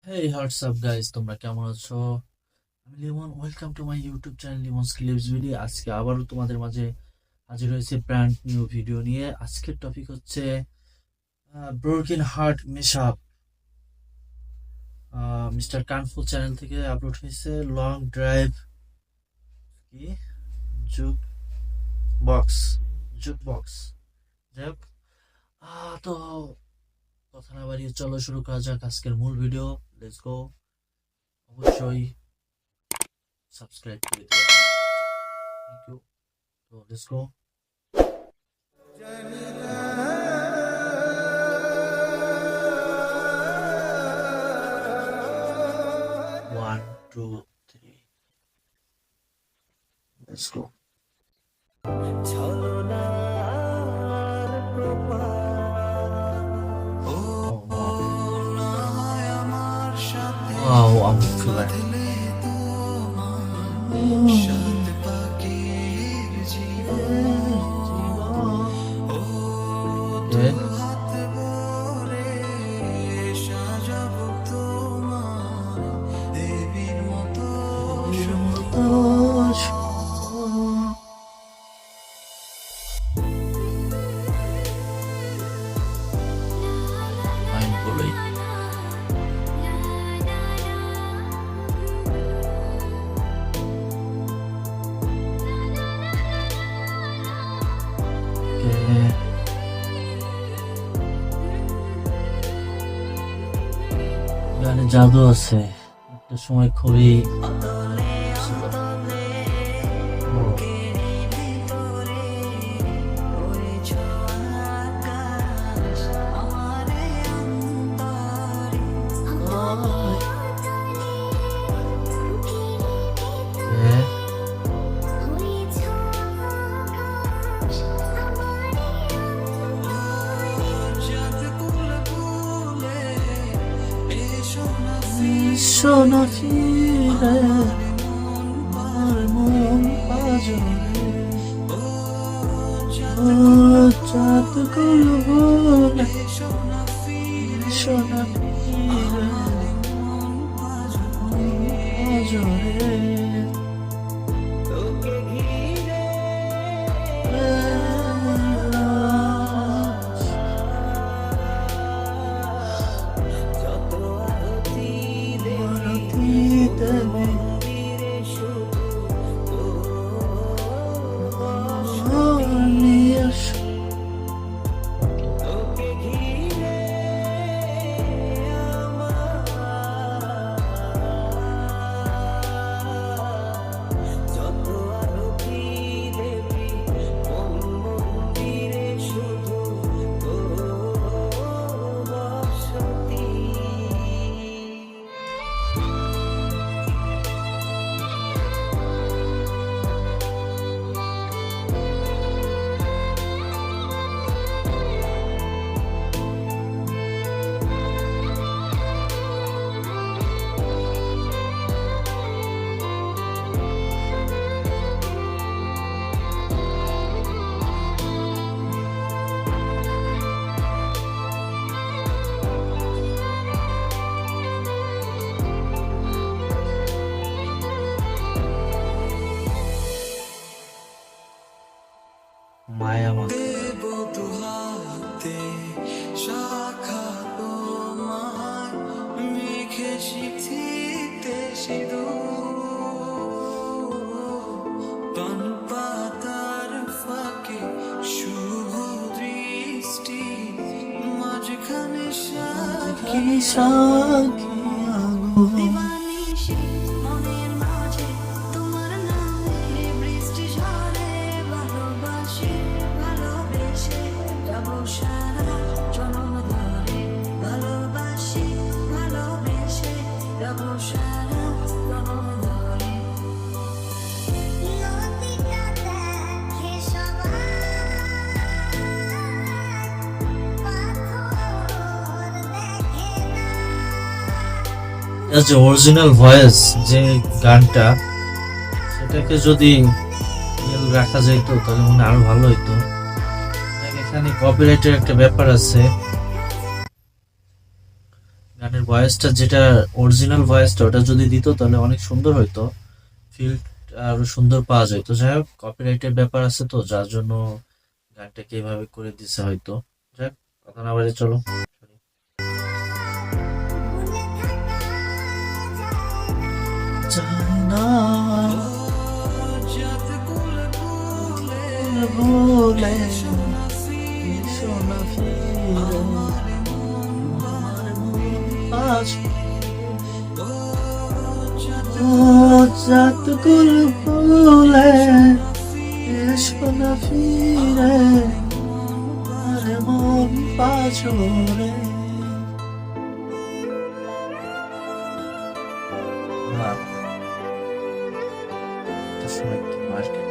Hey, what's up guys? তোমরা কেমন আছো? আমি Limon. Welcome to my YouTube channel Limon's clips video. আজকে আবারও তোমাদের মাঝে হাজির হয়েছে ব্র্যান্ড নিউ ভিডিও নিয়ে। আজকের টপিক হচ্ছে ব্রোকেন হার্ট মেশআপ। মিস্টার কানফুল চ্যানেল থেকে আপলোড হয়েছে। লং ড্রাইভ কি জুক বক্স বক্স যাই হোক। তো কথা না বাড়িয়ে চলো শুরু করা যাক আজকের মূল ভিডিও। Let's go. অবশ্যই সাবস্ক্রাইব করে দিও। Thank you. তো let's go. 1 2 3 let's go. Wow, I'm glad. Mind blowing. গানে জাদু আছে। একটা সময় খুবই ছিল। সোনা ফিরে আমার মন পাজরে চাঁদ গুলো বলে সোনা ফিরে পাজরে মায়া মাখা কি সাকি আগুন যে অরিজিনাল ভয়েস যে গানটা সেটাকে যদি রাখা যেত তাহলে মনে আরো ভালো হইতো। এখানে কপিরাইটের একটা ব্যাপার আছে। গানের ভয়েসটা যেটা অরিজিনাল ভয়েসটা ওটা যদি দিত তাহলে অনেক সুন্দর হইতো, ফিল আরো সুন্দর পাওয়া যেত। যাই হোক, কপিরাইটের ব্যাপার আছে তো, যার জন্য গানটাকে এভাবে করে দিছে হয়তো। যাই হোক, কথা না বাড়ি চলো শুনি। যায় না ভুলে এসো না ফিরে, আমার মন আজ ও জাত কুল ফুলে এসো না ফিরে, আমার মন পাছরে। না, এটার সময় কি মার্কেট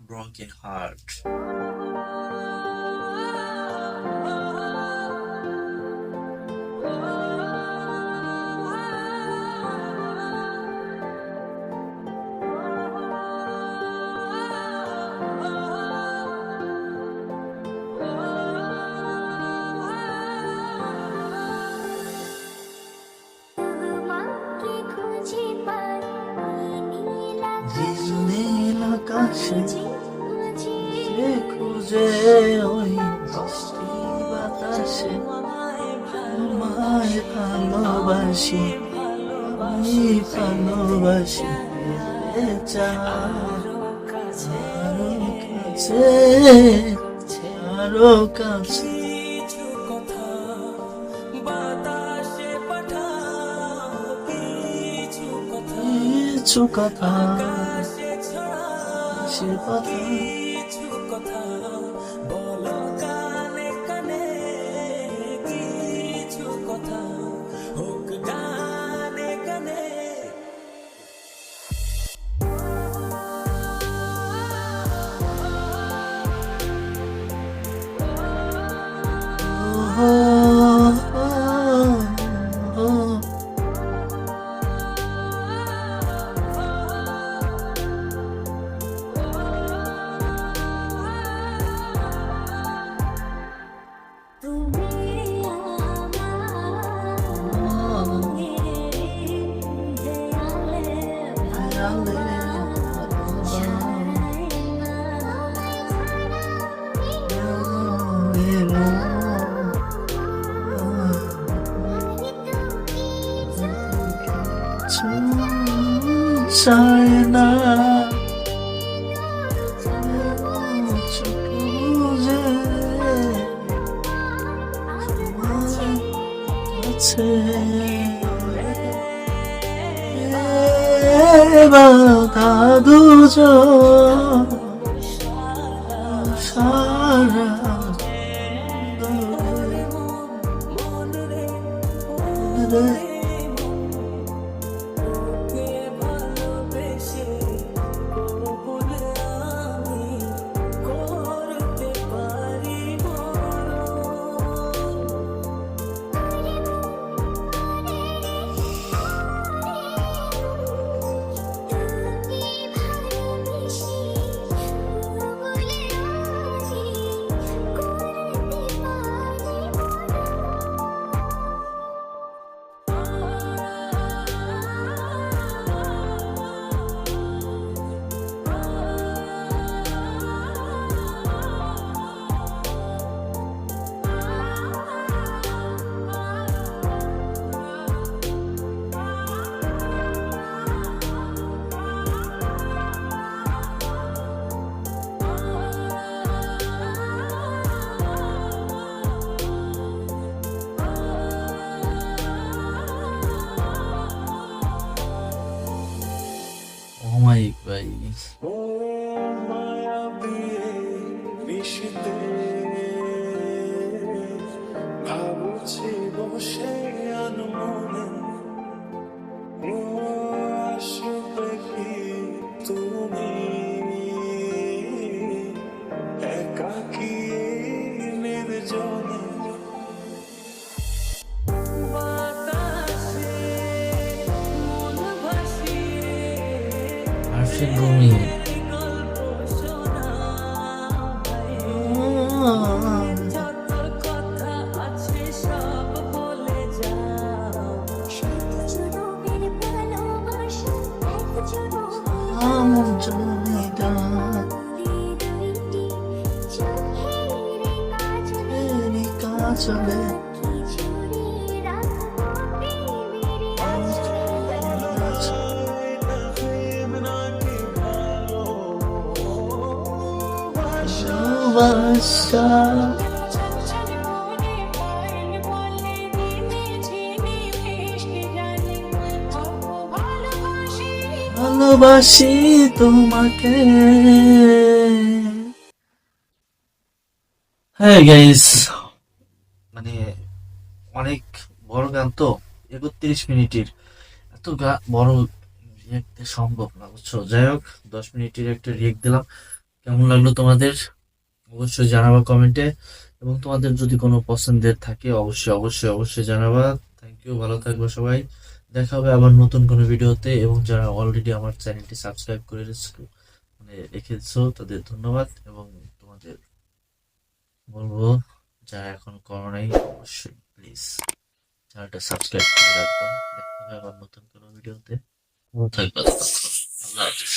Broken Heart. নীল আকাশে যে খুঁজে ওই বৃষ্টি বাতাসে তোমায় ভালোবাসি, আমি ভালোবাসি আরো কাছে, আরো কাছে। কিছু কথা সে কথা বলো কানে কানে, কিছু কথা হোক গানে গানে। চায় না বুঝে আছে বাধা দুজন সারা মাইক ভাই ভাবছি বসে আনমনে আসবে কি তুমি একাকী নির্জনে বাতাসে মন ভাসিয়ে আমার জমিটা কাজলে ভালোবাসা ভালোবাসি তোমাকে। হ্যাঁ গাইস, মানে অনেক বড় গান তো, 31 মিনিটের এত বড় রিয়েক্ট সম্ভব না, বুঝছো? যাই হোক, 10 মিনিটের একটা রিয়েক্ট দিলাম। কেমন লাগলো তোমাদের অবশ্যই জানাবা কমেন্টে, এবং তোমাদের যদি কোনো পছন্দের থাকে অবশ্যই অবশ্যই অবশ্যই জানাবা। থ্যাংক ইউ, ভালো থাকবে সবাই। দেখা হবে আবার নতুন কোনো ভিডিওতে, এবং যারা অলরেডি আমার চ্যানেলটি সাবস্ক্রাইব করে রেখেছো তাদের ধন্যবাদ, এবং তোমাদের বলবো যারা এখন করো নাই অবশ্যই প্লিজ চ্যানেলটা সাবস্ক্রাইব করে রাখবা। দেখা হবে আবার নতুন কোনো ভিডিওতে। ভালো থাকবা ততক্ষণ। আল্লাহ হাফেজ।